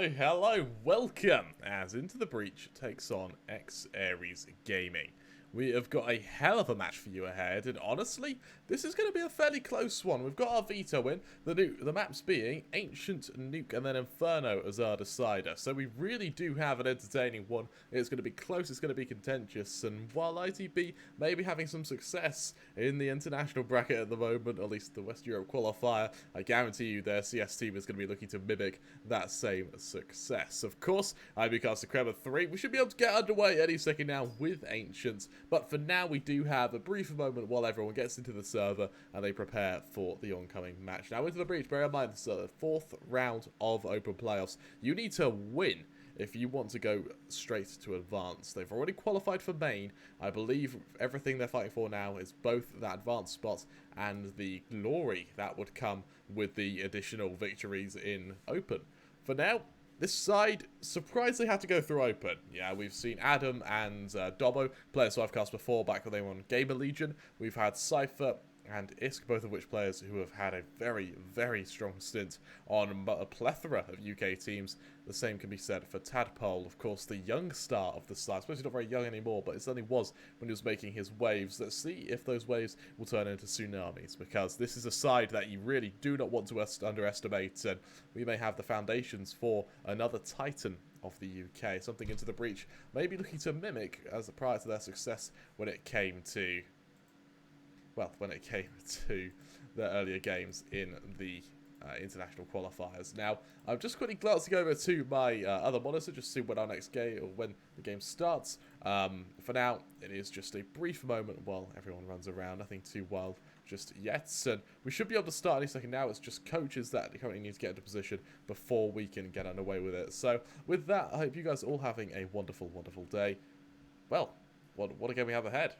Hello, welcome as Into the Breach takes on ESEA Gaming. We have got a hell of a match for you ahead, and honestly, this is going to be a fairly close one. We've got our veto in, the maps being Ancient, Nuke, and then Inferno as our decider. So we really do have an entertaining one. It's going to be close, it's going to be contentious, and while ITB may be having some success in the international bracket at the moment, at least the West Europe qualifier, I guarantee you their CS team is going to be looking to mimic that same success. Of course, IB Caster Crema 3, we should be able to get underway any second now with Ancient. But for now, we do have a brief moment while everyone gets into the server and they prepare for the oncoming match. Now, Into the Breach, bear in mind, this is the fourth round of Open Playoffs. You need to win if you want to go straight to advance. They've already qualified for main. I believe everything they're fighting for now is both that advanced spot and the glory that would come with the additional victories in Open. For now, this side surprisingly had to go through Open. Yeah, we've seen Adam and Dobbo play at Swivecast before, back when they were on Gamer Legion. We've had Cypher and Isk, both of which players who have had a very, very strong stint on a plethora of UK teams. The same can be said for Tadpole, of course, the young star of the side. I suppose he's not very young anymore, but it certainly was when he was making his waves. Let's see if those waves will turn into tsunamis, because this is a side that you really do not want to underestimate, and we may have the foundations for another titan of the UK, something Into the Breach maybe looking to mimic as prior to their success when it came to the earlier games in the international qualifiers. Now, I'm just quickly glancing over to my other monitor just to see when our next game, or when the game starts. For now, it is just a brief moment while everyone runs around, nothing too wild just yet. And we should be able to start any second now. It's just coaches that currently need to get into position before we can get underway with it. So, with that, I hope you guys are all having a wonderful, wonderful day. Well, what a game we have ahead.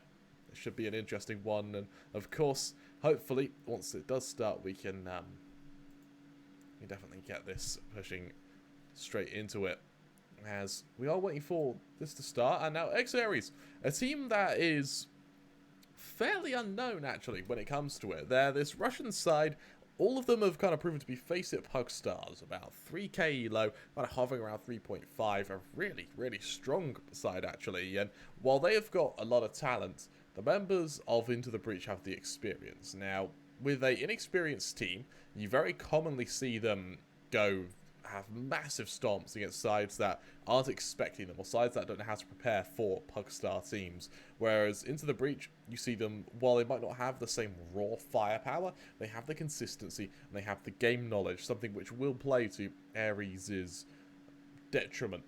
It should be an interesting one, and of course, hopefully, once it does start, we can definitely get this pushing straight into it, as we are waiting for this to start. And now ESEA, a team that is fairly unknown, actually, when it comes to it. They're this Russian side. All of them have kind of proven to be face-it pug stars, about 3k elo, kind of hovering around 3.5, a really, really strong side, actually. And while they have got a lot of talent, the members of Into the Breach have the experience. Now, with an inexperienced team, you very commonly see them have massive stomps against sides that aren't expecting them, or sides that don't know how to prepare for Pugstar teams. Whereas Into the Breach, you see them, while they might not have the same raw firepower, they have the consistency and they have the game knowledge, something which will play to Ares' detriment,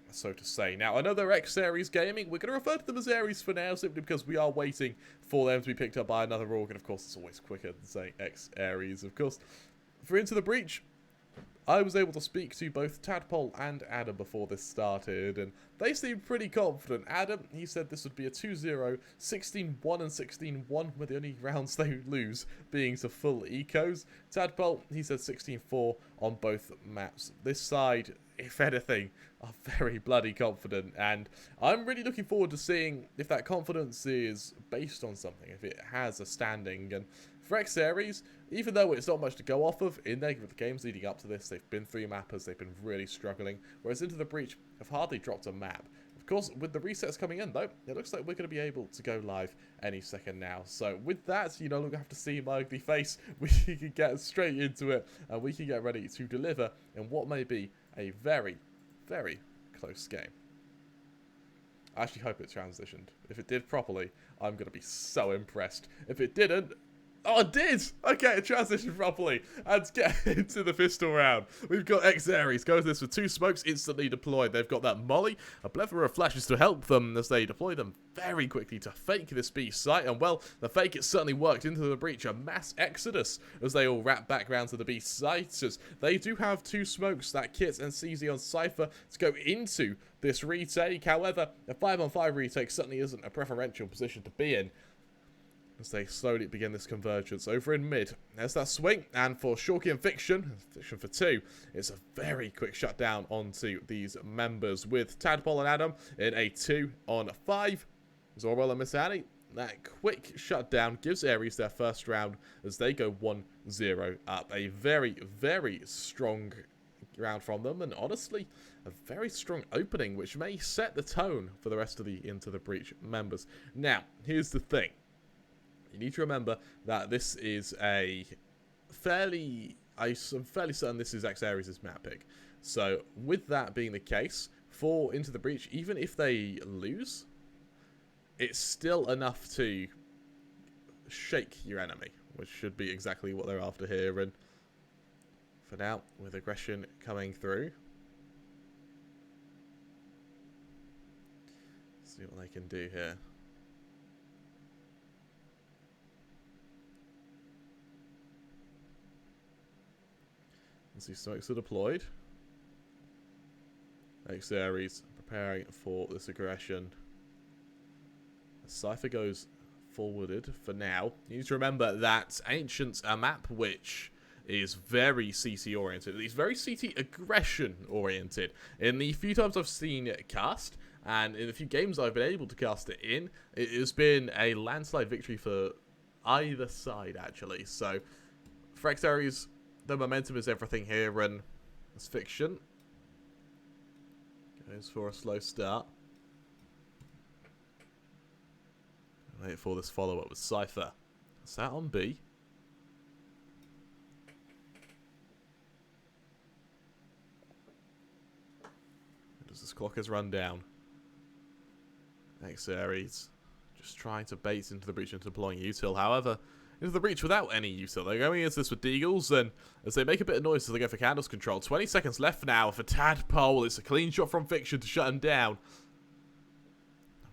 so to say. Now, I know they're ESEA Gaming. We're going to refer to them as Ares for now, simply because we are waiting for them to be picked up by another org, and of course, it's always quicker than saying ESEA, of course. For Into the Breach, I was able to speak to both Tadpole and Adam before this started, and they seemed pretty confident. Adam, he said this would be a 2-0, 16-1 and 16-1, with the only rounds they lose being to full ecos. Tadpole, he said 16-4 on both maps. This side, if anything, are very bloody confident, and I'm really looking forward to seeing if that confidence is based on something, if it has a standing. And for ESEA, even though it's not much to go off of in the games leading up to this, they've been 3-mappers, they've been really struggling, whereas Into the Breach have hardly dropped a map. Of course, with the resets coming in, though, it looks like we're going to be able to go live any second now. So with that, you no longer have to see my ugly face. We can get straight into it, and we can get ready to deliver in what may be a very, very close game. I actually hope it transitioned. If it did properly, I'm going to be so impressed. If it didn't, oh, it did! Okay, it transitioned properly. And to get into the pistol round, we've got ESEA. Goes this with 2 smokes instantly deployed. They've got that molly, a plethora of flashes to help them as they deploy them very quickly to fake this B site. And well, the fake, it certainly worked. Into the Breach, a mass exodus as they all wrap back round to the B site, as they do have 2 smokes, that Kit and CZ on Cypher, to go into this retake. However, a 5-on-5 retake certainly isn't a preferential position to be in, as they slowly begin this convergence. Over in mid, there's that swing, and for Shorky and Fiction for 2, it's a very quick shutdown onto these members, with Tadpole and Adam in a 2-on-5. Zorwell and Miss Annie, that quick shutdown gives Ares their first round as they go 1-0 up. A very, very strong round from them, and honestly, a very strong opening, which may set the tone for the rest of the Into the Breach members. Now, here's the thing. You need to remember that this is a I'm fairly certain this is ESEA's map pick. So, with that being the case, for Into the Breach, even if they lose, it's still enough to shake your enemy, which should be exactly what they're after here. And for now, with aggression coming through, see what they can do here. Let's see, smokes are deployed. ESEA preparing for this aggression. Cypher goes forwarded for now. You need to remember that Ancient's a map which is very CT oriented. It's very CT aggression oriented. In the few times I've seen it cast, and in the few games I've been able to cast it in, it has been a landslide victory for either side, actually. So, for ESEA, the momentum is everything here, and this Fiction goes for a slow start. Wait for this follow-up with Cypher. Sat on B. As this clock has run down. ESEA just trying to bait Into the Breach and deploying util. However, Into the Breach without any util. They're going into this with Deagles, and as they make a bit of noise as they go for Candles control. 20 seconds left now for Tadpole. It's a clean shot from Fiction to shut him down.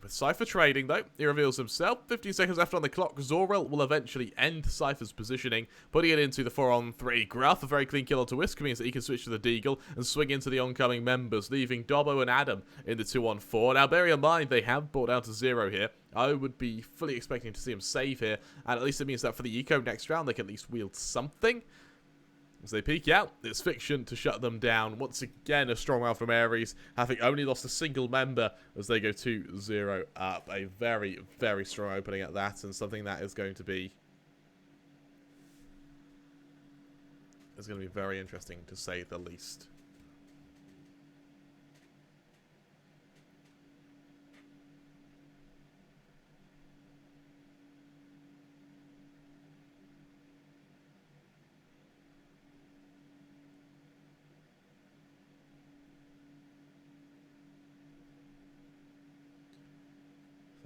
With Cypher trading, though, he reveals himself. 15 seconds left on the clock. Zorel will eventually end Cypher's positioning, putting it into the 4-on-3. Gruff, a very clean kill onto Whisker, means that he can switch to the Deagle and swing into the oncoming members, leaving Dobbo and Adam in the 2-on-4. Now, bear in mind, they have brought down to 0 here. I would be fully expecting to see him save here, and at least it means that for the eco next round, they can at least wield something. As they peek out, it's Fiction to shut them down. Once again, a strong round from Ares, having only lost a single member as they go 2-0 up. A very, very strong opening at that, and something that is going to be very interesting, to say the least.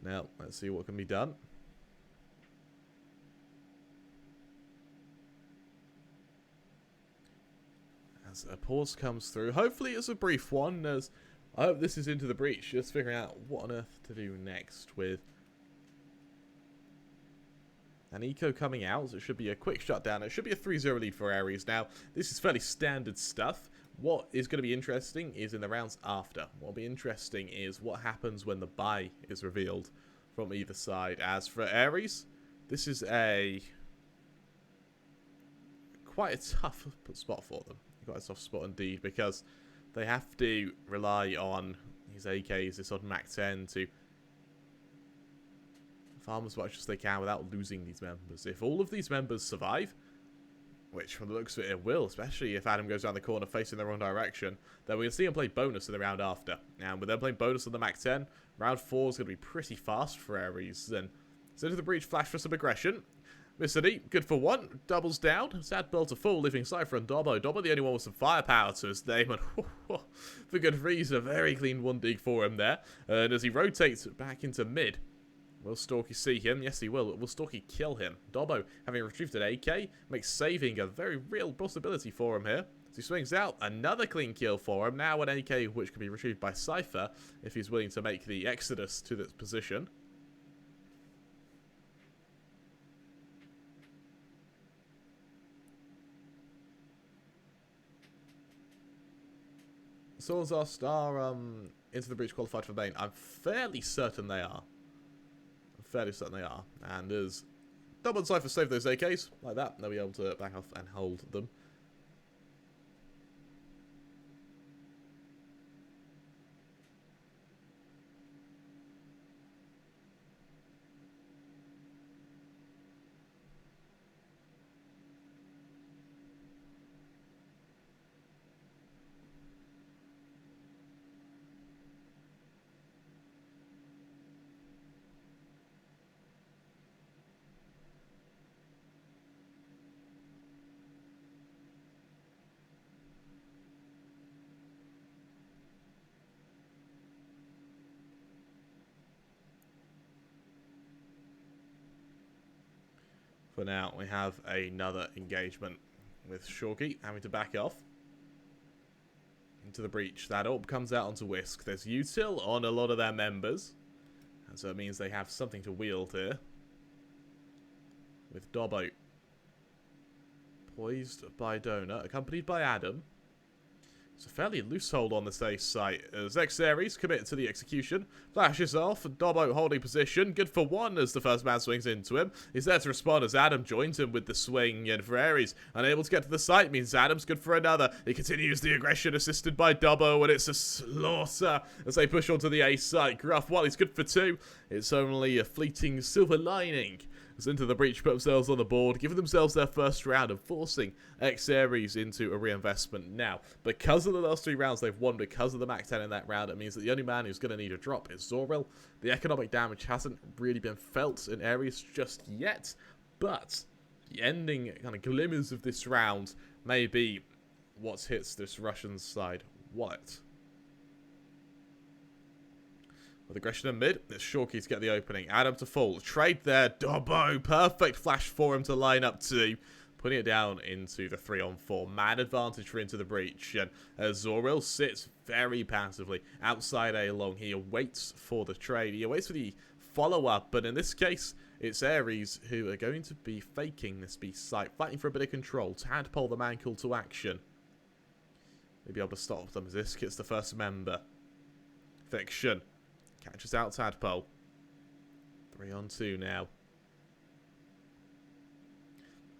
Now, let's see what can be done. As a pause comes through, hopefully it's a brief one, as I hope this is Into the Breach, just figuring out what on earth to do next with an eco coming out. So it should be a quick shutdown. It should be a 3-0 lead for Ares. Now, this is fairly standard stuff. What is going to be interesting is in the rounds after. What will be interesting is what happens when the buy is revealed from either side. As for Ares, this is quite a tough spot for them. Quite a tough spot indeed, because they have to rely on his AKs, this odd Mac 10, to farm as much as they can without losing these members. If all of these members survive, which from the looks of it will, especially if Adam goes down the corner facing the wrong direction, then we can see him play bonus in the round after. And with them playing bonus on the Mac 10, round 4 is going to be pretty fast for Ares. Then, so Into the Breach flash for some aggression. Mr. D, good for 1, doubles down. Sad bell to full, leaving Cypher and Dobbo. Dobbo the only one with some firepower to his name, and for good reason, a very clean 1 dig for him there. And as he rotates back into mid, will Storky see him? Yes, he will. Will Storky kill him? Dobbo, having retrieved an AK, makes saving a very real possibility for him here. As he swings out, another clean kill for him. Now an AK which can be retrieved by Cypher if he's willing to make the exodus to this position. Salazar are Into the Breach qualified for main? I'm fairly certain they are. And as Double and Cypher save those AKs, like that, they'll be able to back off and hold them. For now, we have another engagement with Shorky having to back off into the breach. That orb comes out onto Whisk. There's util on a lot of their members, and so it means they have something to wield here. With Dobbo poised by Donut, accompanied by Adam. It's a fairly loose hold on this ace site as X-Aries commit to the execution. Flashes off, Dobbo holding position. Good for one as the first man swings into him. He's there to respond as Adam joins him with the swing. And for Aries, unable to get to the site means Adam's good for another. He continues the aggression assisted by Dobbo, and it's a slaughter as they push onto the ace site. Gruff, while he's good for two, it's only a fleeting silver lining. As into the breach put themselves on the board, giving themselves their first round and forcing X-Aries into a reinvestment. Now, because of the last 3 rounds they've won, because of the Mac 10 in that round, it means that the only man who's going to need a drop is Zoril. The economic damage hasn't really been felt in Aries just yet, but the ending kind of glimmers of this round may be what hits this Russian side wallet. With aggression in mid, it's Shorky to get the opening. Adam to fall. Trade there. Dobbo. Perfect flash for him to line up to. Putting it down into the 3-on-4. Man advantage for into the breach. And Zoril sits very passively outside A long. He awaits for the trade. He awaits for the follow-up. But in this case, it's Aries who are going to be faking this beast site. Fighting for a bit of control. Tadpole, the man called to action. They'll be able to stop them as this gets the first member. Fiction. Catches out Tadpole. 3-on-2 now.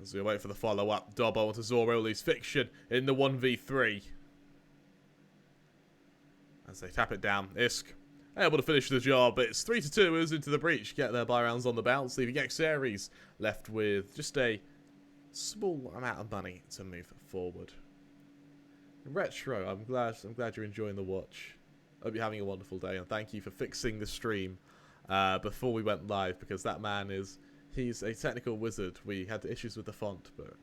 As we wait for the follow-up, Dobbo onto Zoril leaves Fiction in the 1v3. As they tap it down, Isk able to finish the job. It's 3-2 as into the breach. Get their buy rounds on the bounce, leaving X-Aries left with just a small amount of money to move forward. Retro, I'm glad you're enjoying the watch. Hope you're having a wonderful day, and thank you for fixing the stream before we went live, because that man he's a technical wizard. We had issues with the font, but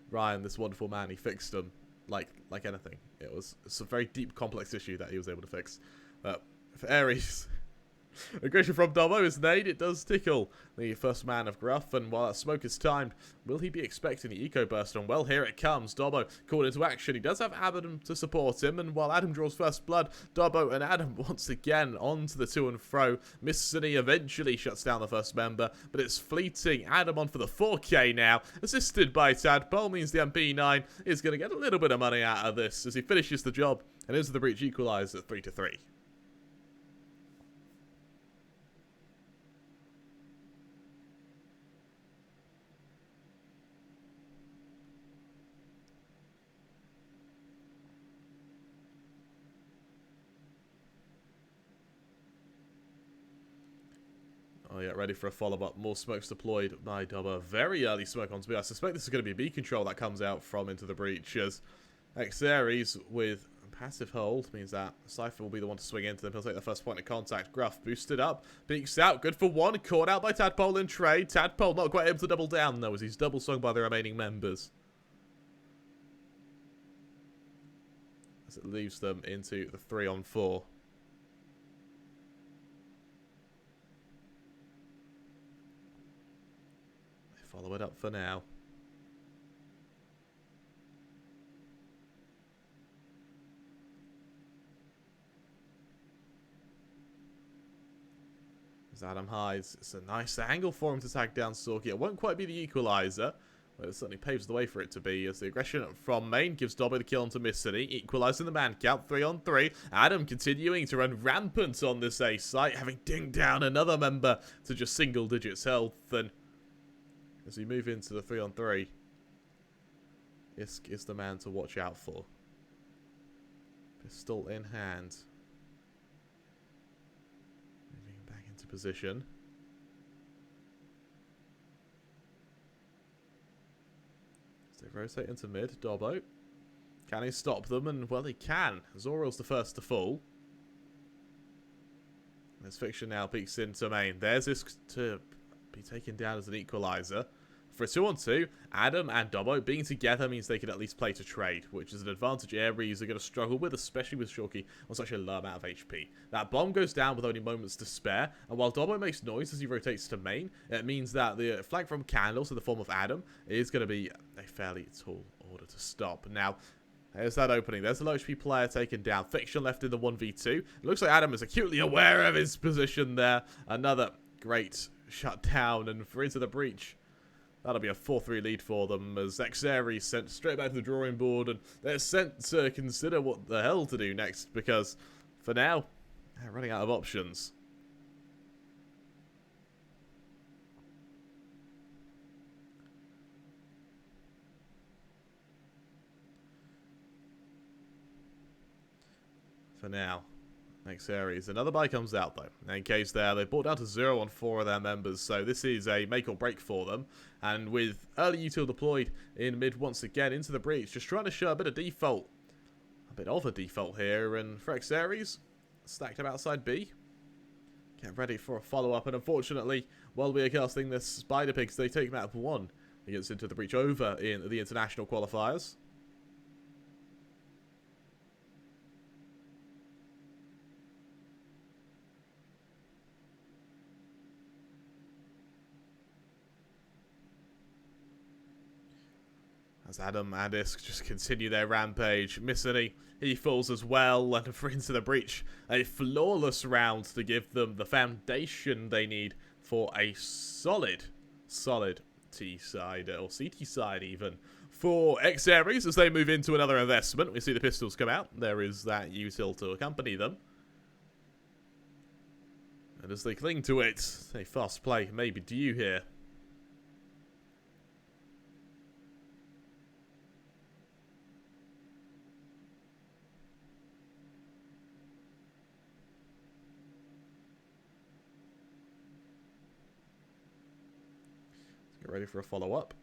Ryan, this wonderful man, he fixed them like anything. It's a very deep, complex issue that he was able to fix. But for Aries, aggression from Dobbo is nade. It does tickle the first man of Gruff, and while that smoke is timed, will he be expecting the eco burst on? Well, here it comes. Dobbo called into action. He does have Adam to support him, and while Adam draws first blood, Dobbo and Adam once again onto the to and fro. Missini eventually shuts down the first member, but it's fleeting. Adam on for the 4K now, assisted by Tadpole, means the MP9 is going to get a little bit of money out of this as he finishes the job and into the breach equaliser at 3-3. Oh yeah, ready for a follow-up. More smokes deployed by Dobbo. Very early smoke onto B. I suspect this is going to be B control that comes out from into the breach, as X-Aries with passive hold means that Cypher will be the one to swing into them. He'll take the first point of contact. Gruff boosted up. Peeks out. Good for one. Caught out by Tadpole in trade. Tadpole not quite able to double down, though, as he's double swung by the remaining members. As it leaves them into the 3-on-4. Follow it up for now. As Adam hides, it's a nice angle for him to tag down Sorky. It won't quite be the equaliser, but it certainly paves the way for it to be, as the aggression from main gives Dobbo the kill onto Missini, equalising the man count 3-on-3. Adam continuing to run rampant on this A site, having dinged down another member to just single digits health, and as we move into the 3-on-3, Isk is the man to watch out for. Pistol in hand. Moving back into position. As they rotate into mid, Dobbo. Can he stop them? And, well, he can. Zoril's the first to fall. As Fiction now peeks into main. There's Isk to be taken down as an equaliser. For a 2-on-2, Adam and Dobbo being together means they can at least play to trade, which is an advantage Ares are going to struggle with, especially with Shorky on such a low amount of HP. That bomb goes down with only moments to spare, and while Dobbo makes noise as he rotates to main, it means that the flank from Candles in the form of Adam is going to be a fairly tall order to stop. Now, there's that opening. There's a low HP player taken down. Fiction left in the 1v2. It looks like Adam is acutely aware of his position there. Another great shutdown, and for Into the Breach. That'll be a 4-3 lead for them as ESEA sent straight back to the drawing board, and they're sent to consider what the hell to do next, because for now, they're running out of options. For now, ESEA. Another buy comes out though. In case they brought down to 0 on 4 of their members, so this is a make or break for them. And with early util deployed in mid once again into the breach, just trying to show a bit of default. A bit of a default here, and for ESEA, stacked up outside B. Get ready for a follow-up, and unfortunately, while we are casting the Spider Pigs, they take map 1 against Into the Breach over in the international qualifiers. As Adam and Isk just continue their rampage. Missany, he falls as well, and for Into the Breach, a flawless round to give them the foundation they need for a solid T side, or CT side even, for ESEA as they move into another investment. We see the pistols come out. There is that util to accompany them. And as they cling to it, a fast play may be due here. Get ready for a follow-up.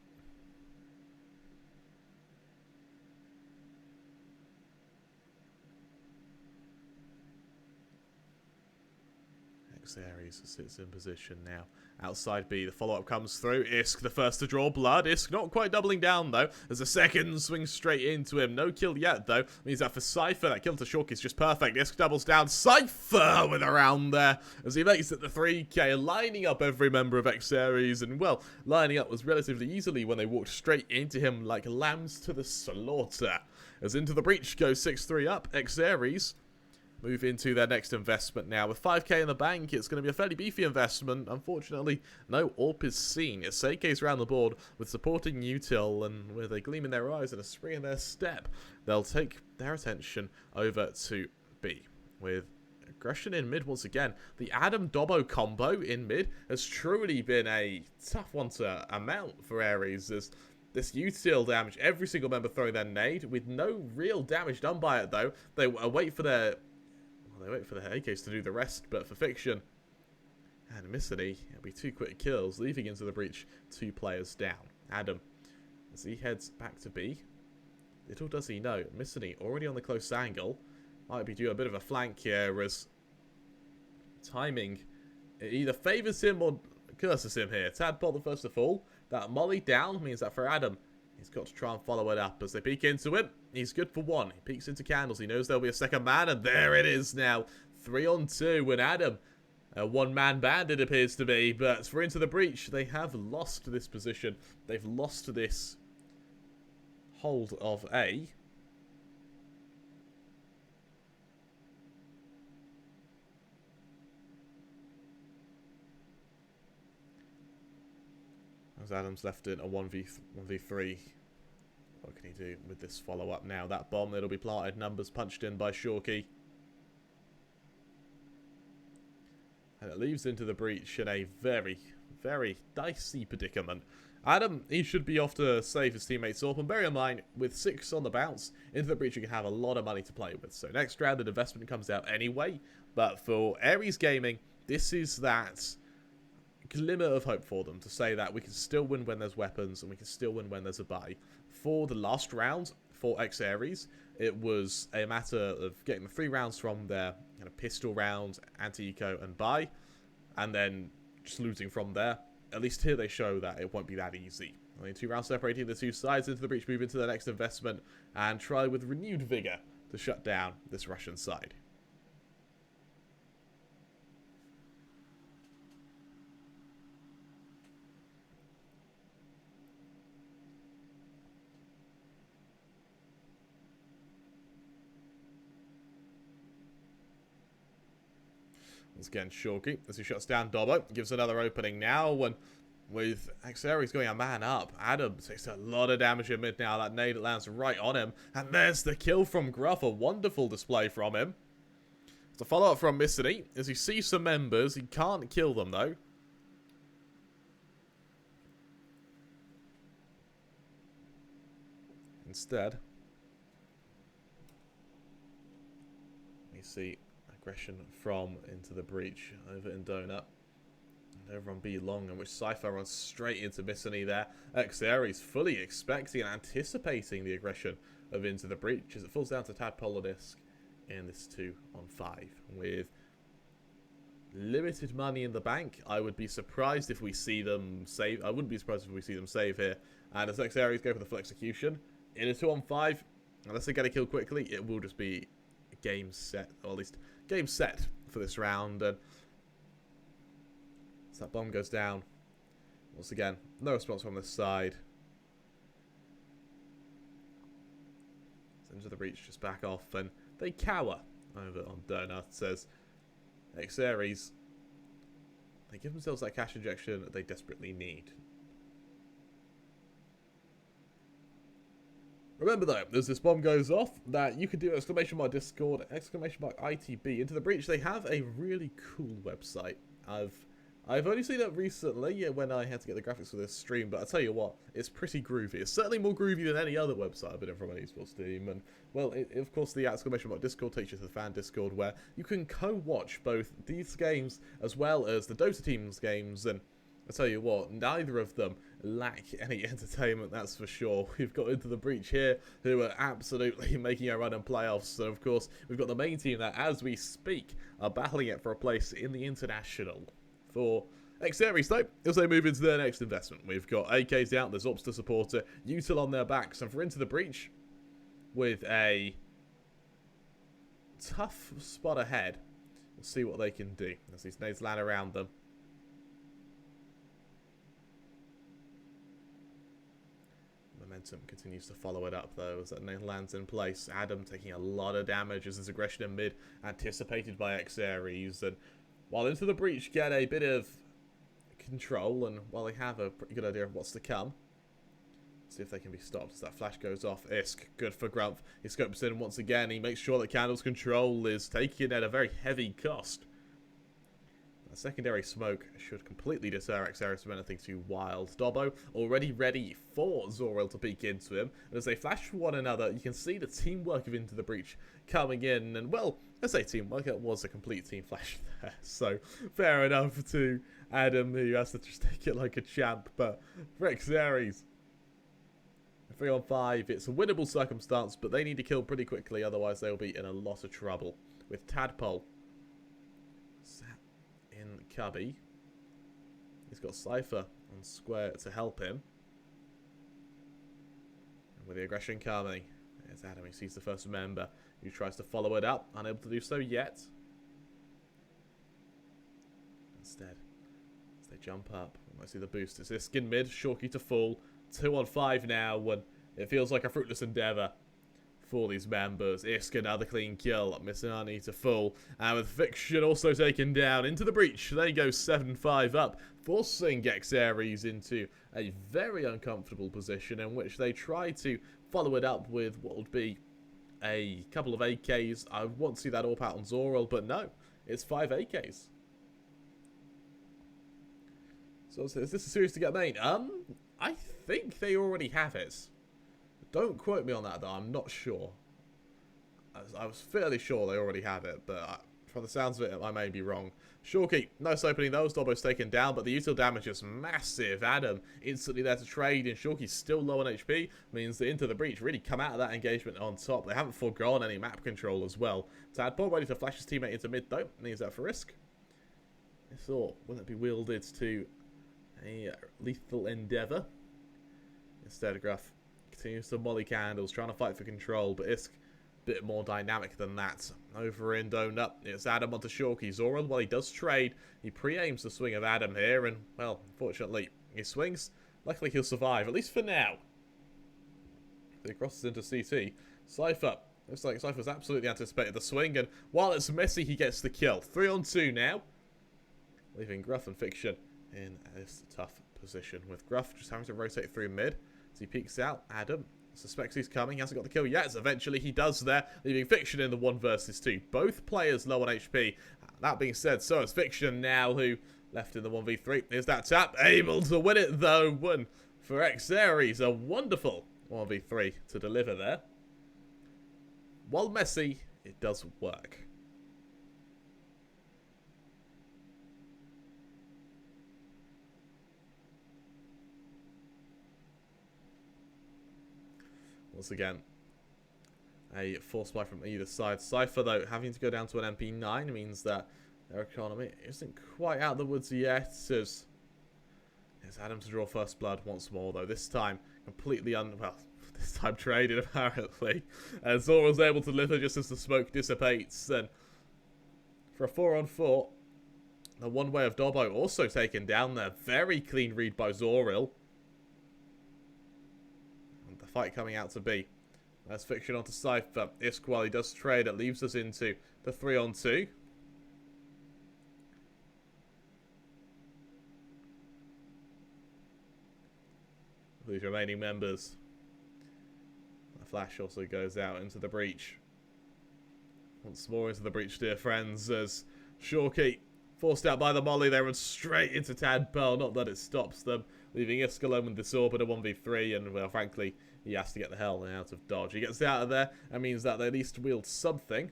ESEA sits in position now. Outside B, the follow-up comes through. Isk, the first to draw blood. Isk not quite doubling down, though, as the second swings straight into him. No kill yet, though. Means that for Cypher, that kill to Shork is just perfect. Isk doubles down. Cypher with a round there, as he makes it the 3k, lining up every member of ESEA. And, well, lining up was relatively easily when they walked straight into him like lambs to the slaughter. As Into the Breach goes 6-3 up, ESEA move into their next investment now. With 5k in the bank, it's going to be a fairly beefy investment. Unfortunately, no AWP is seen. It's AKs around the board with supporting util, and with a gleam in their eyes and a spring in their step, they'll take their attention over to B. With aggression in mid once again, the Adam-Dobbo combo in mid has truly been a tough one to amount for Ares, as this util damage, every single member throwing their nade, with no real damage done by it though. They wait for their AKs to do the rest, but for Fiction and Missany, it'll be 2 quick kills, leaving Into the Breach 2 players down. Adam, as he heads back to B, little does he know, Missany already on the close angle, might be due a bit of a flank here, as timing either favours him or curses him here. Tadpole the first to fall. That molly down means that for Adam, he's got to try and follow it up. As they peek into him, he's good for 1. He peeks into Candles. He knows there'll be a second man, and there it is now. 3-on-2 with Adam. A one-man band it appears to be, but for Into the Breach, they have lost this position. They've lost this hold of A. As Adam's left in a 1v3. What can he do with this follow-up now? That bomb, it'll be planted. Numbers punched in by Shorky. And it leaves Into the Breach in a very, very dicey predicament. Adam, he should be off to save his teammates up. And bear in mind, with 6 on the bounce, Into the Breach, you can have a lot of money to play with. So next round, an investment comes out anyway. But for Ares Gaming, this is that glimmer of hope for them to say that we can still win when there's weapons and we can still win when there's a buy. For the last round for ESEA, it was a matter of getting the 3 rounds from their kind of pistol rounds, anti-eco and buy, and then just losing from there. At least here they show that it won't be that easy. Only 2 rounds separating the two sides. Into the breach, move into the next investment, and try with renewed vigour to shut down this Russian side. Once again, Shorky, as he shuts down Dobbo, gives another opening now, and with ESEA going a man up, Adam takes a lot of damage in mid now. That nade lands right on him, and there's the kill from Gruff, a wonderful display from him. It's a follow-up from Mystery, as he sees some members, he can't kill them though. Instead, we see aggression from Into the Breach over in Donut. And over on B long, in which Cypher runs straight into Mystery there. ESEA is fully expecting and anticipating the aggression of Into the Breach as it falls down to Tadpole Disc in this 2-on-5 with limited money in the bank. I would be surprised if we see them save. I wouldn't be surprised if we see them save here. And as ESEA go for the full execution in a 2-on-5, unless they get a kill quickly, it will just be a game set, or at least game set for this round. And as that bomb goes down, once again, no response from this side. Into the Breach just back off, and they cower over on Donut. Says ESEA, they give themselves that cash injection that they desperately need. Remember though, as this bomb goes off, that you can do exclamation mark Discord, exclamation mark ITB. Into the Breach, they have a really cool website. I've only seen it recently when I had to get the graphics for this stream, but I tell you what, it's pretty groovy. It's certainly more groovy than any other website I've been in from an esports team. And well, of course, the exclamation mark Discord takes you to the fan Discord, where you can co-watch both these games as well as the Dota team's games. And I tell you what, neither of them lack any entertainment, that's for sure. We've got Into the Breach here, who are absolutely making a run in playoffs. So of course, we've got the main team that, as we speak, are battling it for a place in the International. For ESEA though, as they move into their next investment, we've got AKs out, there's Ops to support it, Util on their backs, and for Into the Breach, with a tough spot ahead, we'll see what they can do as these nades land around them. Momentum continues to follow it up though, as that nade lands in place. Adam taking a lot of damage as his aggression in mid, anticipated by ESEA, and while Into the Breach get a bit of control, and while they have a pretty good idea of what's to come, see if they can be stopped as that flash goes off. Isk, good for Grumpf. He scopes in once again. He makes sure that Candle's control is taken at a very heavy cost. A secondary smoke should completely deter ESEA from anything too wild. Dobbo already ready for Zoril to peek into him. And as they flash one another, you can see the teamwork of Into the Breach coming in. And, well, I say teamwork, it was a complete team flash there. So, fair enough to Adam, who has to just take it like a champ. But for ESEA, 3-on-5, it's a winnable circumstance, but they need to kill pretty quickly, otherwise they'll be in a lot of trouble. With Tadpole sat in Cubby, he's got Cypher on square to help him. And with the aggression coming, there's Adam. He sees the first member, who tries to follow it up, unable to do so yet. Instead, as they jump up, we might see the boost. It's this skin mid, Shorky to full. 2-on-5 now, when it feels like a fruitless endeavour for these members. Isk, another clean kill. Missani to full. And with Fiction also taken down. Into the Breach, they go 7-5 up, forcing ESEA into a very uncomfortable position in which they try to follow it up with what would be a couple of AKs. I want to see that AWP out on Zoril, but no, it's 5 AKs. So is this a series to get main? I think they already have it. Don't quote me on that though, I'm not sure. I was fairly sure they already have it, but from the sounds of it, I may be wrong. Shorky, nice opening those. Dobbo's taken down, but the util damage is massive. Adam instantly there to trade, and Shorky's still low on HP. Means that Into the Breach really come out of that engagement on top. They haven't forgone any map control as well. Tadpole ready to flash his teammate into mid though. Needs that for risk. I thought, will it be wielded to a lethal endeavour? Instead, Gruff continues to molly candles, trying to fight for control, but Isk a bit more dynamic than that. Over in Donut, it's Adam onto Shorky. Zoral, while he does trade, he pre-aims the swing of Adam here, and, well, unfortunately, he swings. Luckily, he'll survive, at least for now. He crosses into CT. Cypher. Looks like Cypher's absolutely anticipated the swing, and while it's messy, he gets the kill. 3 on 2 now. Leaving Gruff and Fiction in this tough position, with Gruff just having to rotate through mid. As he peeks out, Adam suspects he's coming. He hasn't got the kill yet, as eventually he does there, leaving Fiction in the 1 versus 2. Both players low on HP. That being said, so is Fiction now, who left in the 1v3. Here's that tap. Able to win it, though. One for ESEA. A wonderful 1v3 to deliver there. While messy, it does work. Once again, a force buy from either side. Cypher, though, having to go down to an MP9 means that their economy isn't quite out of the woods yet. As it's Adam to draw first blood once more, though. This time, completely this time traded, apparently. And Zora was able to live her just as the smoke dissipates. And for a 4-on-4, the one way of Dobbo also taken down there. Very clean read by Zoril. And the fight coming out to be. That's Fiction onto Cypher. Isk, while he does trade, it leaves us into the 3-on-2. These remaining members. The flash also goes out into the breach. Once more into the breach, dear friends, as Shorky, forced out by the molly there and straight into Tadpole. Not that it stops them, leaving Isk alone with Disorb in a 1v3, and, well, frankly, he has to get the hell out of dodge. He gets out of there, and means that they at least wield something.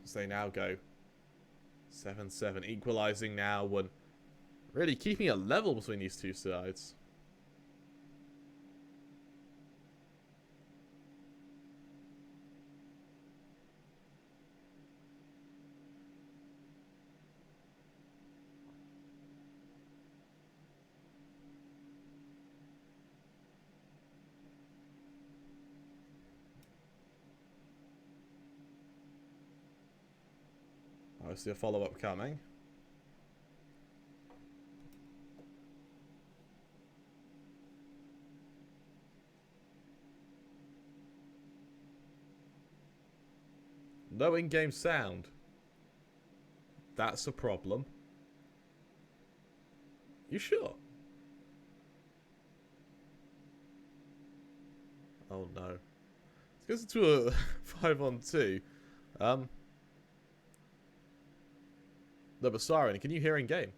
As they now go 7-7, equalising now, and really keeping it level between these two sides. I see a follow-up coming. No in-game sound. That's a problem. You sure? Oh no. Let's go into a 5-on-2. No, but Siren, can you hear in-game?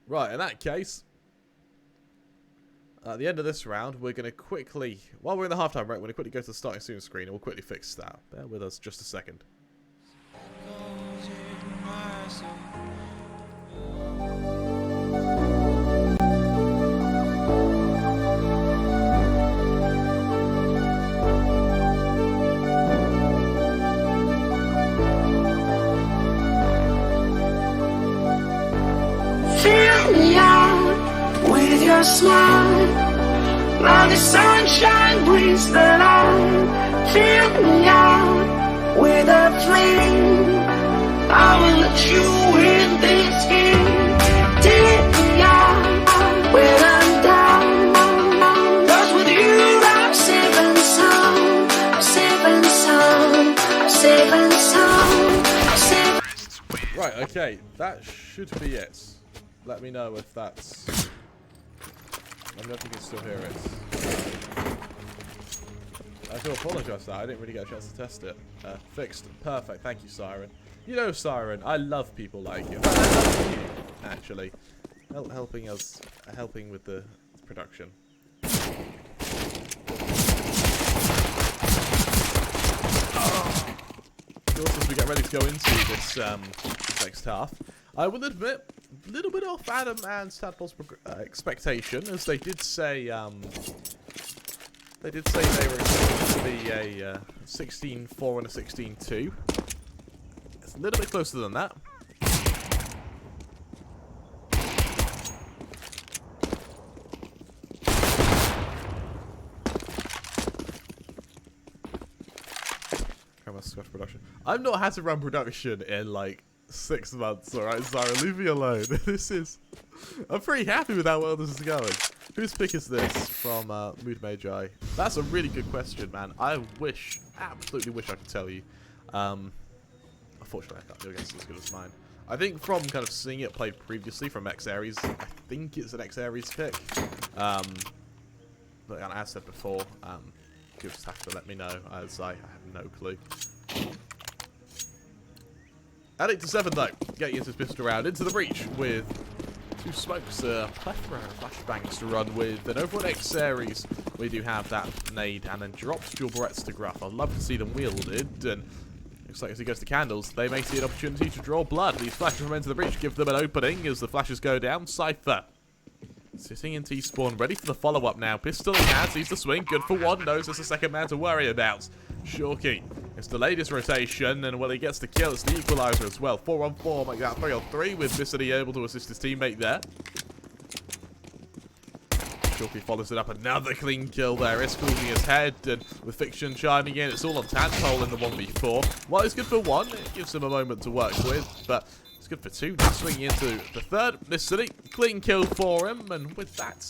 Right, in that case, at the end of this round, we're going to quickly, while we're in the halftime break, we're going to quickly go to the starting soon screen and we'll quickly fix that. Bear with us just a second. Fill me out with your smile, now the sunshine brings the light. Fill me out with a flame, I will let you in this game. Take me out when I'm down, 'cause with you I'm safe and sound. I'm safe and sound. I'm safe and sound. I'm safe. Right, okay, that should be it. Let me know if that's... Let me know if you can still hear it. I do apologise for that, I didn't really get a chance to test it. Fixed. Perfect, thank you, Siren. You know, Siren, I love people like you. I love you, actually. Helping us, helping with the production. Of course, as we get ready to go into this next half, I will admit, a little bit off Adam and Tadpole's expectation, as they did say they were expecting to be a 16-4 and a 16-2. It's a little bit closer than that. Scotch production. I've not had to run production in like 6 months, alright, Zara, leave me alone. I'm pretty happy with how well this is going. Whose pick is this from Mood Magi? That's a really good question, man. I absolutely wish I could tell you. Unfortunately, I can't. Your guess is as good as mine. I think from kind of seeing it played previously from X-Aries, I think it's an X-Aries pick. But as I said before, you'll just have to let me know, as I have no clue. At 8-7 though, getting into this pistol round, into the breach with 2 smokes, a plethora of flashbangs to run with, and over on X-Aries, we do have that nade and then drops dual barrettes to Gruff. I'd love to see them wielded, and looks like as he goes to candles, they may see an opportunity to draw blood. These flashes from into the breach give them an opening as the flashes go down. Cypher sitting in T-spawn, ready for the follow-up now. Pistol in hand, sees the swing, good for 1, knows there's a second man to worry about. Shorky has delayed his rotation, and when he gets the kill, it's the equalizer as well. 4-on-4, make that 3-on-3 with Missity able to assist his teammate there. Shorky follows it up, another clean kill there. Is losing his head, and with Fiction chiming in, it's all on Tadpole in the 1v4. While it's good for 1, it gives him a moment to work with, but it's good for 2. Now swinging into the third. Missity, clean kill for him, and with that,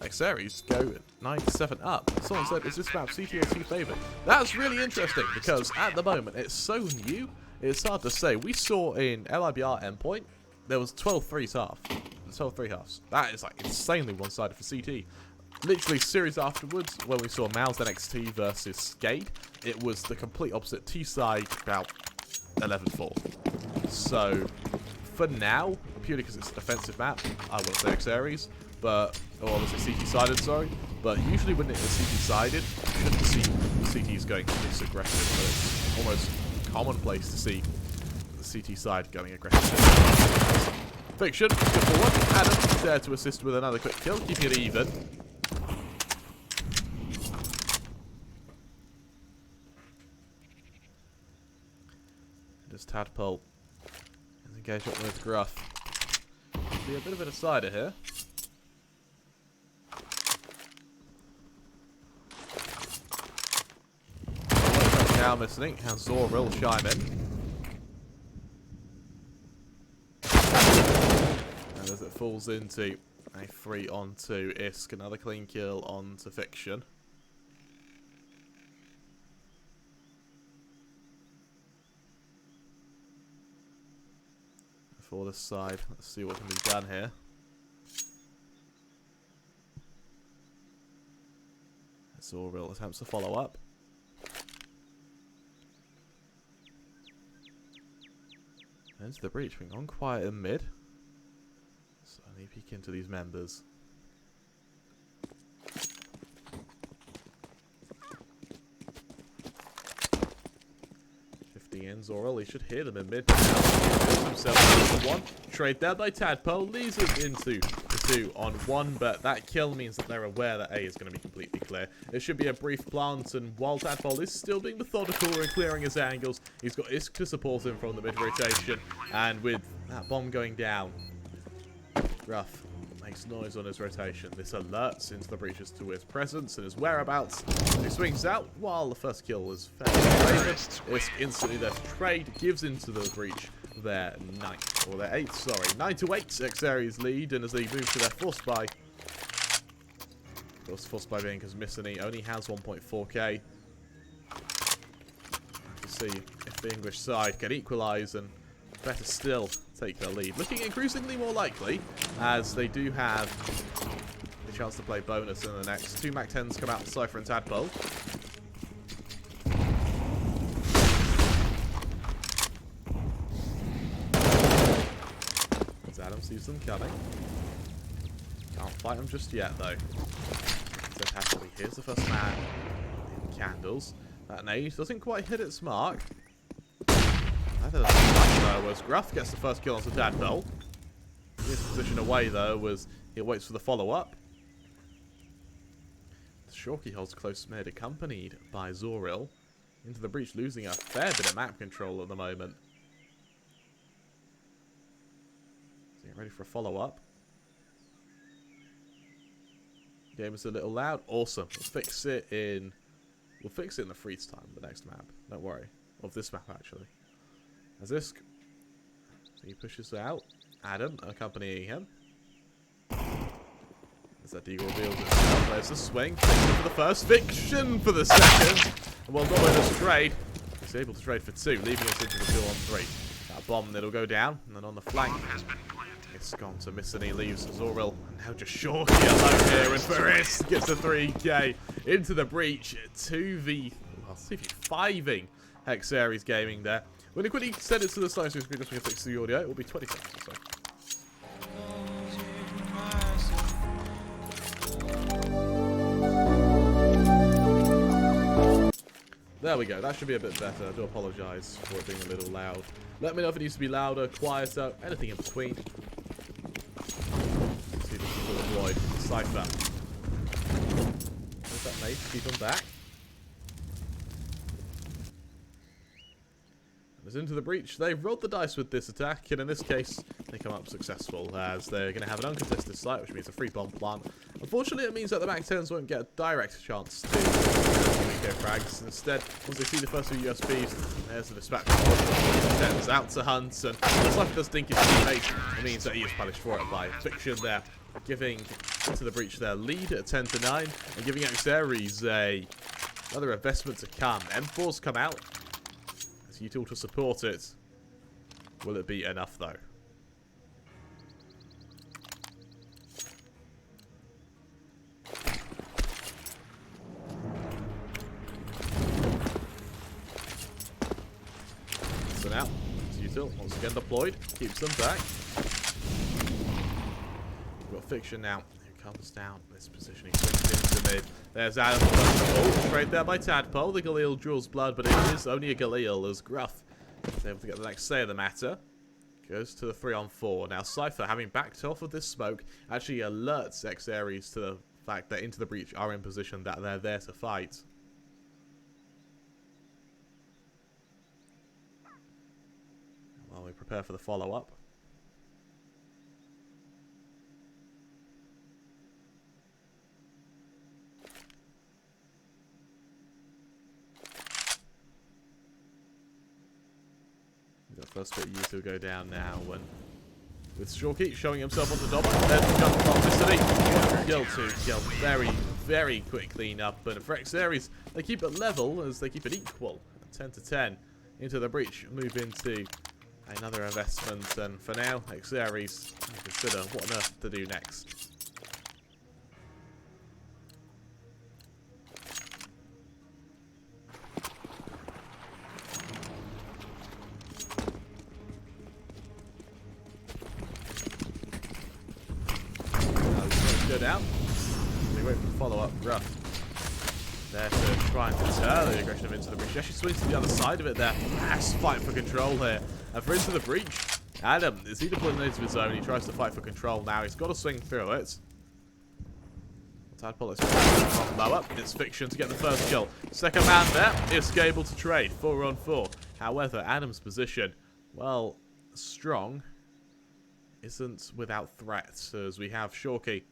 X-Aries go 9-7 up. Someone said, is this map CTO2 favored? That's really interesting, because at the moment, it's so new, it's hard to say. We saw in LIBR endpoint, there was 12-3 half. 12-3 halves. That is like insanely one-sided for CT. Literally series afterwards, when we saw Mouse NXT versus Skade, it was the complete opposite. T side about 11-4. So for now, purely because it's an offensive map, I want to say X-Aries, but or obviously CT sided, sorry. But usually when it is CT sided, you shouldn't see CTs going this aggressive. But it's almost commonplace to see the CT side going aggressive. Fiction, good for 1. Adam there to assist with another quick kill, keeping it even. Just Tadpole is engaged up with Gruff. Be a bit of a decider here. Now missing, and Zoril chime in. As it falls into a 3-on-2 Isk, another clean kill onto Fiction. For this side, let's see what can be done here. Zoril attempts to follow up. Into the breach, being on quiet in mid. So I need to peek into these members. In Zoril, he should hear them in mid. Himself into 1. Trade there by Tadpole, leads us into the 2-on-1, but that kill means that they're aware that A is going to be completely clear. It should be a brief plant, and while Tadpole is still being methodical and clearing his angles, he's got Isk to support him from the mid rotation, and with that bomb going down, Gruff makes noise on his rotation. This alerts into the breach as to his presence and his whereabouts. He swings out while the first kill is fairly favored. Isk instantly their trade gives into the breach their 9th, or their 8th, sorry. 9-8 X-Aries lead, and as they move to their force buy. Of course, force buy being because Missany only has 1.4k. To see if the English side can equalise and better still take their lead. Looking increasingly more likely, as they do have the chance to play bonus in the next. 2 Mac-10s come out to Cypher and Tadpole. As Adam sees them coming. Can't fight them just yet, though. So Tadpole, here's the first man in candles. That nade doesn't quite hit its mark. Either was Gruff gets the first kill onto Tadpole. His position away though was he waits for the follow-up. Shorky holds close mid, accompanied by Zoril. Into the breach, losing a fair bit of map control at the moment. So get ready for a follow-up. Game is a little loud. Awesome. We'll fix it in the freeze time, the next map. Don't worry. of this map, actually. As Isk, he pushes out. Adam accompanying him. As that deagle reveals itself, there's the swing. Fiction for the first, Fiction for the second. And well, not with this trade. He's able to trade for 2, leaving us into the 2-on-3. That bomb that'll go down, and then on the flank, it's gone to miss, and he leaves Zoril. And now just Shorty alone here, and Ferris gets a 3k into the breach. 5ing Hex Aries Gaming there. When you quickly send it to the side screen just to fix the audio, it will be 20 seconds or so. There we go, that should be a bit better. I do apologise for it being a little loud. Let me know if it needs to be louder, quieter, anything in between. Let's see if we can avoid Cypher. There's that mate, keep him back. As into the breach, they've rolled the dice with this attack, and in this case, they come up successful, as they're going to have an uncontested site, which means a free bomb plant. Unfortunately, it means that the Mac-10s won't get a direct chance to go frags. Instead, once they see the first few USBs, there's the dispatch. Mac-10s out to hunt, and as Life does dink his teammate, it means that he is punished for it by Fiction there, giving into the breach their lead at 10-9, and giving Aries another investment to come. M4s come out. You tool to support it. Will it be enough though? So now, util once again deployed, keeps them back. We've got Fiction now. Comes down this position, he swings into mid. There's Adam. Oh, trade there by Tadpole. The Galil draws blood, but it is only a Galil as Gruff is able to get the next say of the matter. Goes to the 3-on-4. Now Cypher, having backed off of this smoke, actually alerts X-Aries to the fact that Into the Breach are in position, that they're there to fight. While we prepare for the follow-up. The first bit of use will go down now, and with Shorky showing himself on the double, then comes Toxicity. Kill to kill very, very quick cleanup, but for X-Aries, they keep it level as they keep it equal. 10-10 into the breach, move into another investment, and for now, X-Aries consider what on earth to do next. Out. They wait for the follow-up. Gruff there to try and deter the aggression of Into the Breach. He actually swings to the other side of it there. Mass fight for control here. And for Into the Breach, Adam, is he deploying into his zone? He tries to fight for control now. He's got to swing through it. Tadpole is from lower. It's Fiction to get the first kill. Second man there is able to trade 4-on-4. However, Adam's position, well, strong, isn't without threats, as we have Shorky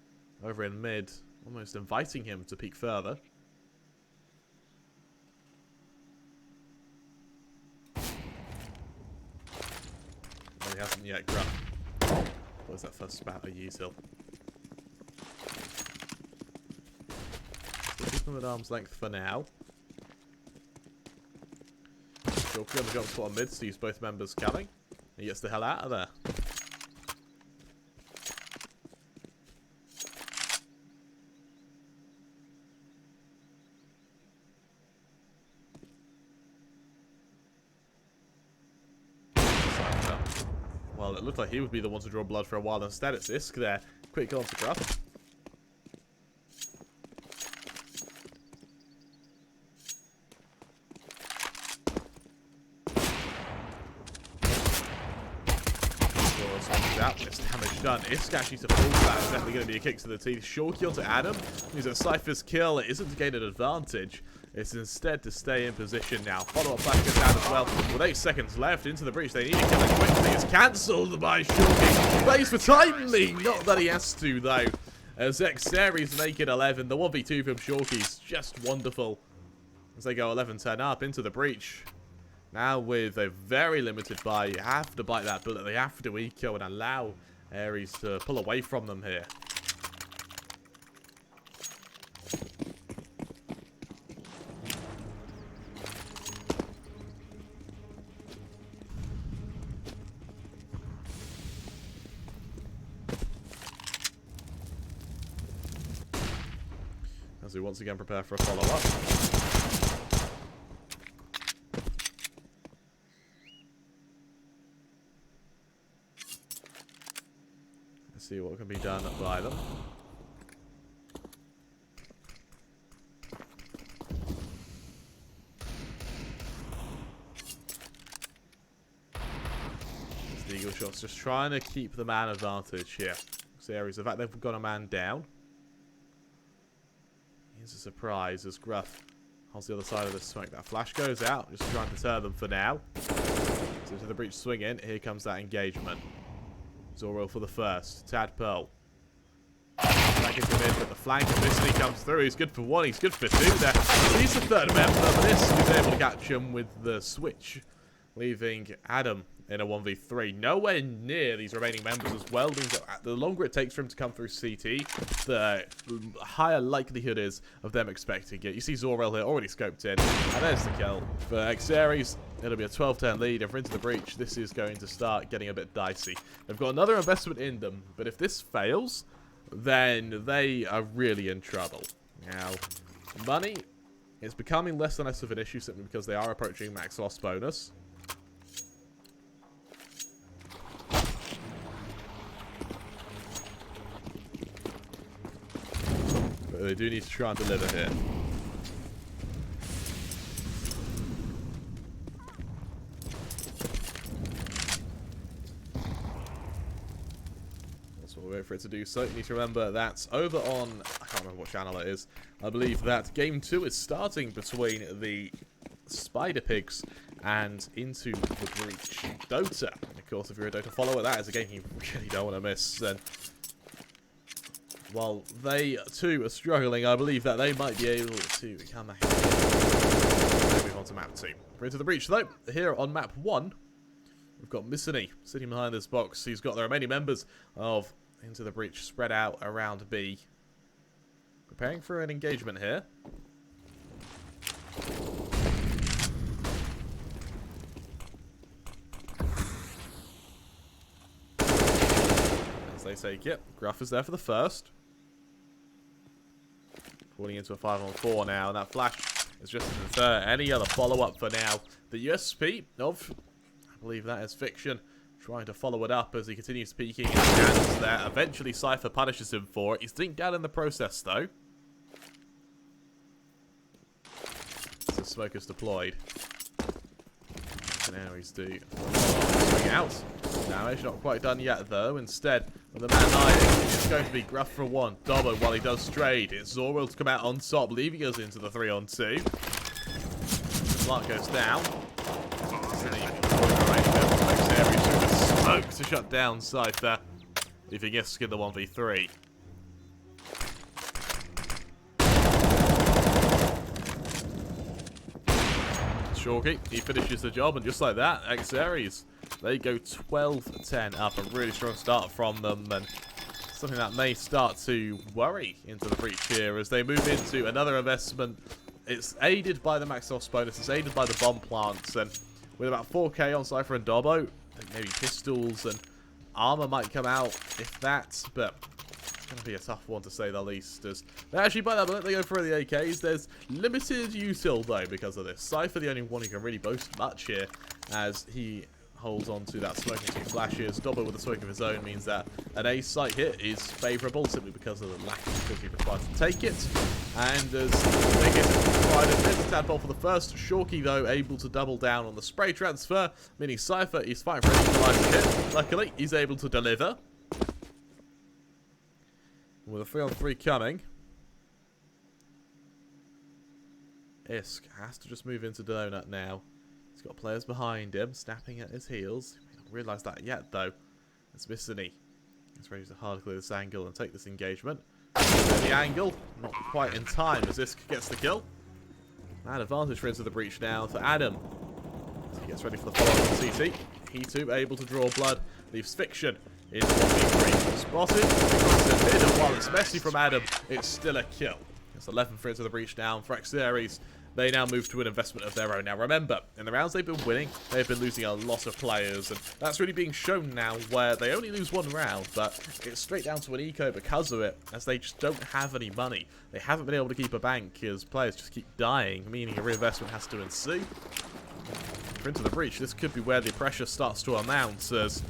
over in mid, almost inviting him to peek further. Well, he hasn't yet. Gruff. What was that first spat? A util. So keep him at arm's length for now. Shorky on the jump spot on mid, sees both members coming. He gets the hell out of there. Well, it looked like he would be the one to draw blood for a while. Instead, it's Isk there. Quick goal to Gruff. Out. It's damage done. Isk actually to pull that. It's definitely going to be a kick to the teeth. Short kill to Adam. He's at Cypher's kill. It isn't to gain an advantage. It's instead to stay in position now. Follow-up flash goes down as well. With 8 seconds left into the breach, they need to kill it quickly. It's cancelled by Shorty. Plays for timely. Not that he has to, though. As X-Aries make it 11. The 1v2 from Shorty's just wonderful. As they go 11-10 up into the breach. Now with a very limited buy, you have to bite that bullet. They have to eco and allow Ares to pull away from them here. As we once again prepare for a follow-up. Let's see what can be done by them. The Eagle Shot's just trying to keep the man advantage here. Series, the fact they've got a man down. Here's a surprise as Gruff holds the other side of the smoke. That flash goes out, just trying to deter them for now. So to the breach swing in, here comes that engagement. Zoro for the first. Tadpole. Flanking him in, but the flank of Misty comes through. He's good for one, he's good for two there. He's the third member, but this is able to catch him with the switch, leaving Adam in a 1v3. Nowhere near these remaining members as well. The longer it takes for him to come through CT, the higher likelihood is of them expecting it. You see Zorel here already scoped in, and there's the kill. For Xeres, it'll be a 12-10 lead, and for Into the Breach, this is going to start getting a bit dicey. They've got another investment in them, but if this fails, then they are really in trouble. Now, money is becoming less and less of an issue simply because they are approaching max loss bonus. But they do need to try and deliver here. So we'll wait for it to do so. You need to remember that over on, I can't remember what channel it is, I believe that Game 2 is starting between the Spider Pigs and Into the Breach Dota. And of course, if you're a Dota follower, that is a game you really don't want to miss. And while they too are struggling, I believe that they might be able to come back. Move on to map 2. For Into the Breach, though, here on map 1, we've got Missany sitting behind this box. He's got the remaining members of Into the Breach spread out around B. Preparing for an engagement here. As they take it, Gruff is there for the first. Falling into a 5-on-4 now, and that flash is just in the third. Any other follow-up for now? The USP of, I believe that is Fiction, trying to follow it up as he continues peeking his chances there. Eventually, Cypher punishes him for it. He's dinked out in the process, though. So smoke is deployed. And now he's due. Swing out. Damage not quite done yet, though. Instead, with the man lying, it's going to be Gruff for one. Dobbo while he does trade. It's Zorwell to come out on top, leaving us into the 3-on-2. Clark goes down. Smoke to shut down Cypher. Leaving Isk in the 1v3. Shorky, he finishes the job, and just like that, Xeres, they go 12-10 up. A really strong start from them, and something that may start to worry Into the Breach here as they move into another investment. It's aided by the max loss bonus, it's aided by the bomb plants, and with about 4k on Cypher and Dobbo, I think maybe pistols and armor might come out, if that, but it's going to be a tough one to say the least. As they actually, by that minute, they go for the AKs. There's limited util, though, because of this. Cypher, the only one who can really boast much here, as he holds on to that smoke and 2 flashes. Dobbo with a smoke of his own means that an A site hit is favourable, simply because of the lack of difficulty required to take it. And as they get it provided, there's a Tadpole for the first. Shorky, though, able to double down on the spray transfer, meaning Cypher is fighting for a hit. Luckily, he's able to deliver. With a 3-on-3 coming, Isk has to just move into Donut now. He's got players behind him, snapping at his heels. He may not realise that yet, though. It's Missany. He's ready to hard clear this angle and take this engagement. The angle, not quite in time as Isk gets the kill. And advantage for Into the Breach now for Adam. He gets ready for the follow-up on CT. He too able to draw blood. Leaves Fiction in 1v3. Spotted. Mid, and while it's messy from Adam, it's still a kill. It's 11 for Into the Breach now. For Xeris, they now move to an investment of their own. Now remember, in the rounds they've been winning, they've been losing a lot of players, and that's really being shown now where they only lose one round, but it's straight down to an eco because of it, as they just don't have any money. They haven't been able to keep a bank as players just keep dying, meaning a reinvestment has to ensue. For Into the Breach, this could be where the pressure starts to amount, as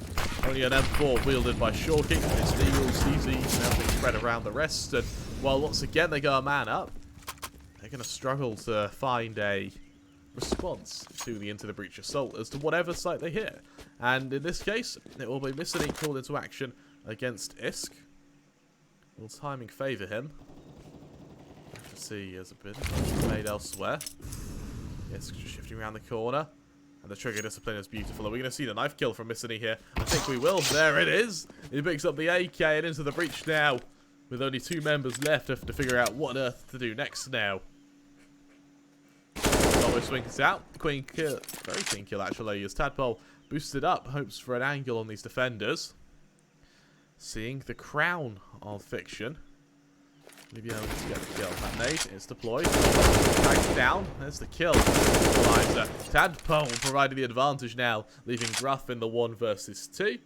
only an M4 wielded by Shorking. It's Deagle, CZ, now being spread around the rest, and while once again they go a man up, they're going to struggle to find a response to the Into the Breach assault as to whatever site they hit. And in this case, it will be Missany called into action against Isk. Will timing favour him? Have to see as a bit made elsewhere. Isk just shifting around the corner. And the trigger discipline is beautiful. Are we going to see the knife kill from Missany here? I think we will. There it is. He picks up the AK and Into the Breach now. With only 2 members left, have to figure out what on earth to do next now. Almost swings out. Queen kill. Very clean kill, actually, as Tadpole boosted up. Hopes for an angle on these defenders. Seeing the crown of Fiction. Maybe able to get the kill. That nade is deployed. Tagged down. There's the kill. Equalizer. Tadpole providing the advantage now, leaving Gruff in the 1 versus 2.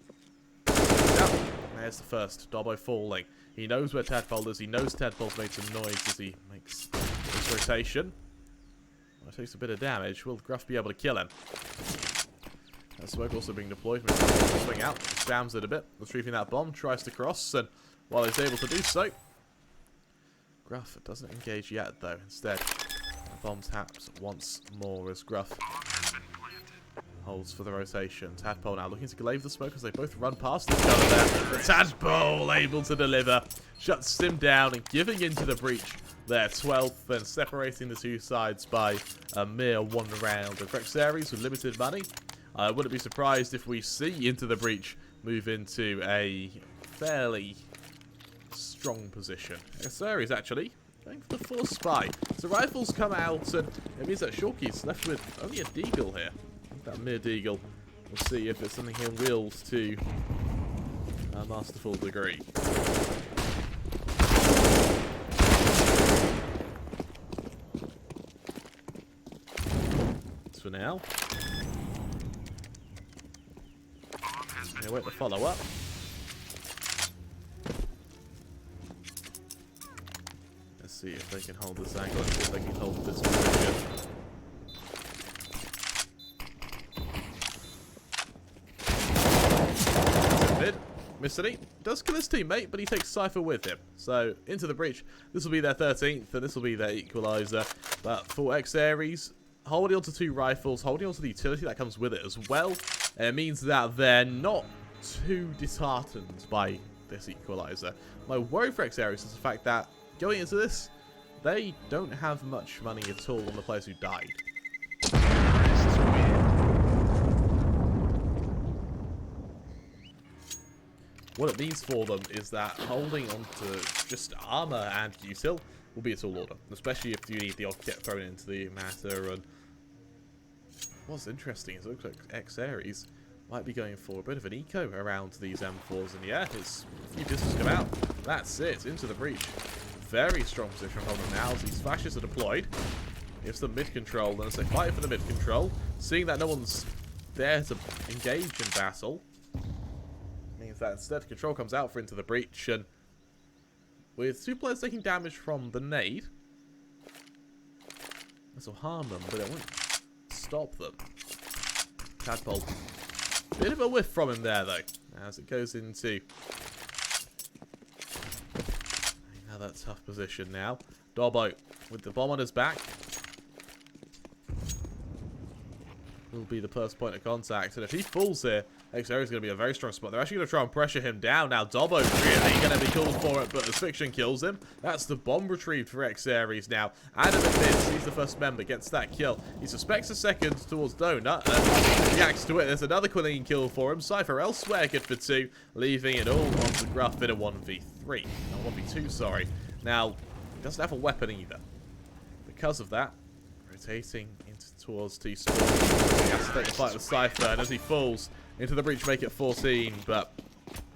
There's the first. Dobbo falling. He knows where Tadpole is. He knows Tadpole's made some noise as he makes his rotation. Well, takes a bit of damage. Will Gruff be able to kill him? That smoke also being deployed. Swing out. Spams it a bit. Retrieving that bomb. Tries to cross. And while he's able to do so, Gruff doesn't engage yet, though. Instead, the bomb taps once more as Gruff holds for the rotation. Tadpole now looking to glaive the smoke as they both run past each other there. But Tadpole able to deliver. Shuts him down and giving Into the Breach their 12th and separating the 2 sides by a mere 1 round. And for Xeris with limited money, I wouldn't be surprised if we see Into the Breach move into a fairly strong position. Xeris actually going for the 4th spy. So rifles come out and it means that Shorky's left with only a deagle here. That mere deagle. We'll see if it's something he'll wield to a masterful degree. That's for now. Yeah, wait to follow up. Let's see if they can hold this angle and see if they can hold this position. Missany does kill his teammate, but he takes Cypher with him. So, Into the Breach. This will be their 13th, and this will be their equalizer. But for Xeris, holding onto 2 rifles, holding onto the utility that comes with it as well, it means that they're not too disheartened by this equalizer. My worry for Xeris is the fact that, going into this, they don't have much money at all on the players who died. What it means for them is that holding onto just armor and util will be a tall order, especially if you need the odd kit thrown into the matter. And what's interesting is it looks like Xeris might be going for a bit of an eco around these M4s, and yeah, his few pistols come out. That's it. Into the Breach. Very strong position from them now as these flashes are deployed. Gives them mid control, and as they fight for the mid control, seeing that no one's there to engage in battle, means that instead control comes out for Into the Breach, and with 2 players taking damage from the nade, this will harm them, but it won't stop them. Tadpole, bit of a whiff from him there though, as it goes into another tough position now. Dobbo with the bomb on his back will be the first point of contact, and if he falls here, Xeris is going to be a very strong spot. They're actually going to try and pressure him down. Now Dobbo really going to be called for it, but as Fiction kills him, that's the bomb retrieved for Xeris now. Adam admits he's the first member, gets that kill. He suspects a second towards Donut and reacts to it. There's another clean kill for him. Cypher elsewhere good for 2, leaving it all onto Gruff in a 1v3. No, 1v2, sorry. Now, he doesn't have a weapon either. Because of that, Rotating towards T-Spawn. He has to take the fight with Cypher, and as he falls into the breach, make it 14, but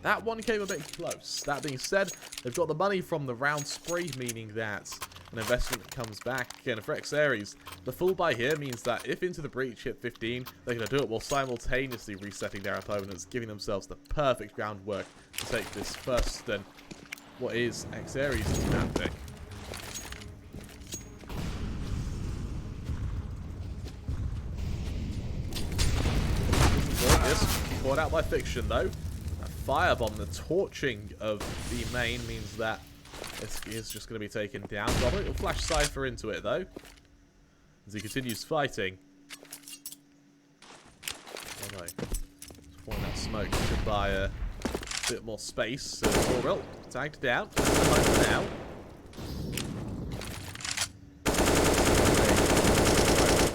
that one came a bit close. That being said, they've got the money from the round spree, meaning that an investment comes back. And for ESEA, the full buy here means that if Into the Breach hit 15, they're going to do it while simultaneously resetting their opponents, giving themselves the perfect groundwork to take this first and what is ESEA's map pick. Caught out by Fiction, though. That firebomb, the torching of the main, means that this is just going to be taken down. Dominic will flash Cypher into it, though, as he continues fighting. Although, pouring that smoke could buy a bit more space. So, Orville tagged down. For now.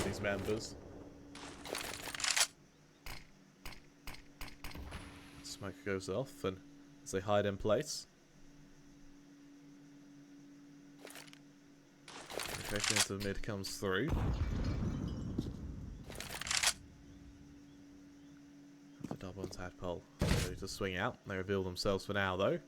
These members. Smoke goes off, and as they hide in place. Rotation into the mid comes through. The double and tadpole ready to swing out. They reveal themselves for now, though.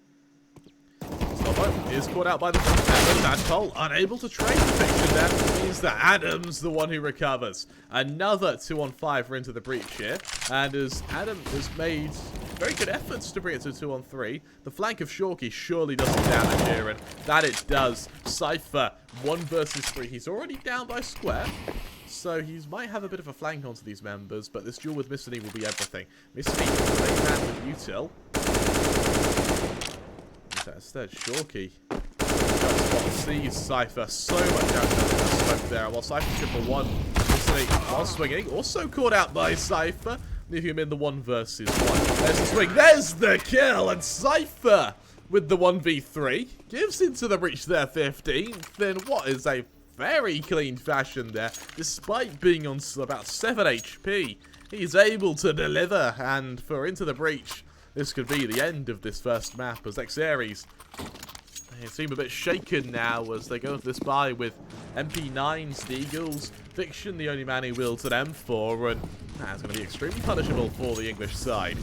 Stoppo is caught out by the tadpole, unable to trade the Fiction. That means that Adam's the one who recovers. Another 2-on-5 for Into the Breach here, and as Adam has made very good efforts to bring it to 2-on-3. The flank of Shorky surely does some damage here, and that it does. Cypher, 1 versus 3. He's already down by square, so he might have a bit of a flank onto these members, but this duel with Missany will be everything. Missany is a man with Util. Instead, Shorky sees Cypher so much out of the smoke there, while Cypher triple 1. Missany, while swinging, also caught out by Cypher. Leaving him in the 1 versus 1. There's the swing. There's the kill. And Cypher with the 1v3 gives Into the Breach their 15th. Then what is a very clean fashion there. Despite being on about 7 HP, he's able to deliver. And for Into the Breach, this could be the end of this first map as ESEA, they seem a bit shaken now as they go into this buy with MP9s, Deagles, Fiction the only man he wields an M4, and that's going to be extremely punishable for the English side.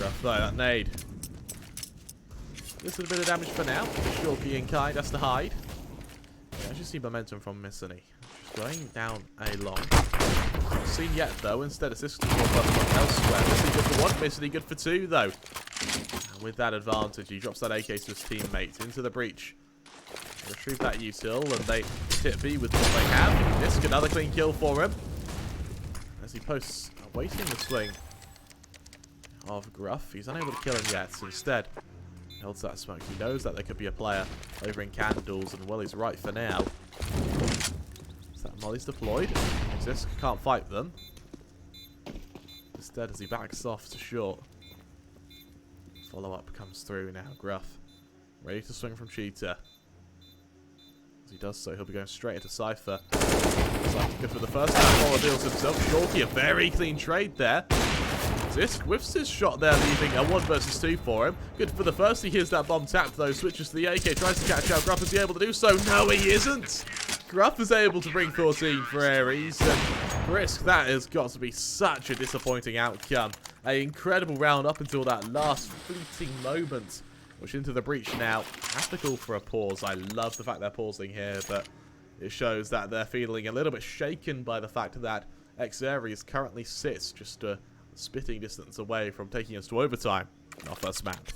Rough though, that nade. Just a bit of damage for now. Shorky and Kind has to hide. Yeah, I just see momentum from Missany. Just going down a long. Not seen yet though, instead assisting for elsewhere. Missany good for 1, Missany good for 2 though. And with that advantage, he drops that AK to his teammate. Into the Breach. Retrieve that util, and they hit B with what they have. This another clean kill for him. As he posts, awaiting the swing of Gruff. He's unable to kill him yet. Instead, he holds that smoke. He knows that there could be a player over in Candles, and well, he's right for now. So that Molly's deployed. Zisk can't fight them. Instead, as he backs off to short. Follow-up comes through now. Gruff, ready to swing from Cheetah. As he does so, he'll be going straight into Cypher. Cypher good for the first time. Reveals himself. Shorky, a very clean trade there. Zisk whiffs his shot there, leaving a 1 versus 2 for him. Good for the first. He hears that bomb tapped, though. Switches to the AK, tries to catch out. Gruff, is he able to do so? No, he isn't. Gruff is able to bring 14 for Ares. And Brisk, that has got to be such a disappointing outcome. An incredible round up until that last fleeting moment. Which Into the Breach now have to call for a pause. I love the fact they're pausing here, but it shows that they're feeling a little bit shaken by the fact that ESEA currently sits just a spitting distance away from taking us to overtime in our first map.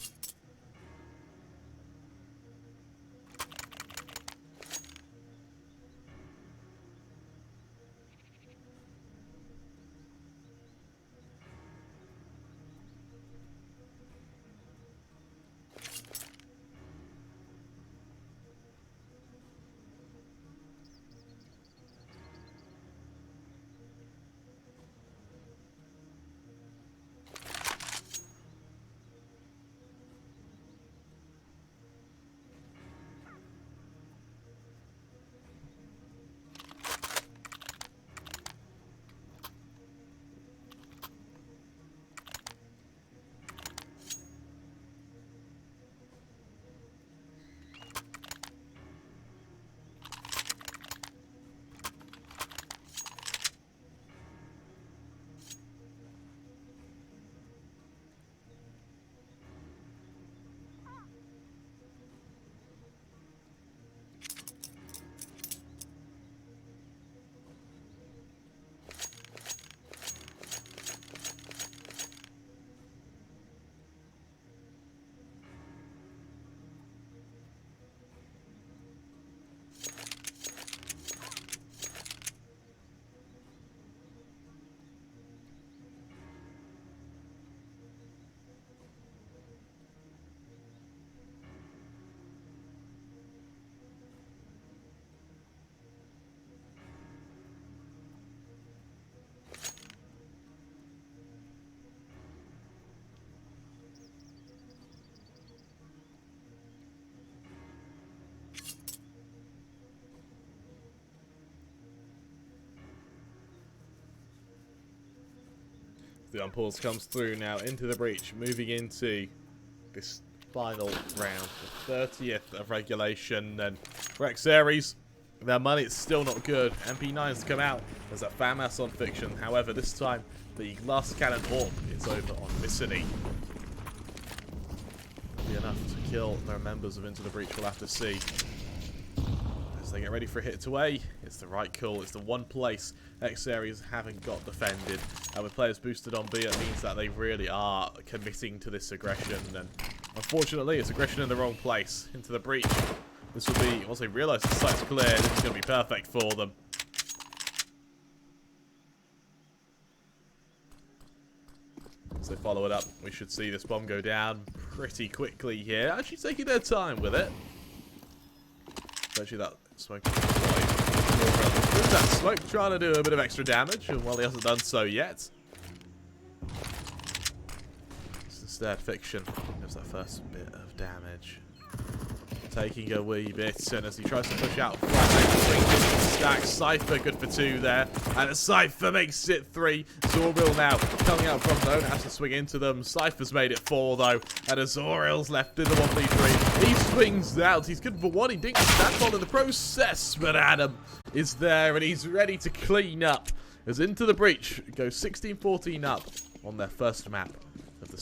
The unpause comes through now into the breach, moving into this final round, the 30th of regulation. And for ESEA, their money is still not good. MP9's come out as a FAMAS on Fiction. However, this time the glass cannon orb is over on Mississippi. Be enough to kill their members of Into the Breach. We'll have to see. As they get ready for a hit away, it's the right call. It's the one place ESEA haven't got defended. And with players boosted on B, it means that they really are committing to this aggression. And unfortunately, it's aggression in the wrong place. Into the breach. This will be, once they realise the site's clear, this is going to be perfect for them. As they follow it up, we should see this bomb go down pretty quickly here. Actually taking their time with it. Especially that smoke. That smoke trying to do a bit of extra damage, and while he hasn't done so yet. Instead, Fiction gives that first bit of damage. Taking a wee bit, and as he tries to push out stack, Cypher good for 2 there, and a Cypher makes it 3. Zorbil now coming out from zone, has to swing into them. Cypher's made it 4 though, and Azoril's left in the 1v3. He swings out, he's good for 1, he dinks Stanball in the process, but Adam is there and he's ready to clean up. As Into the Breach goes 16-14 up on their first map.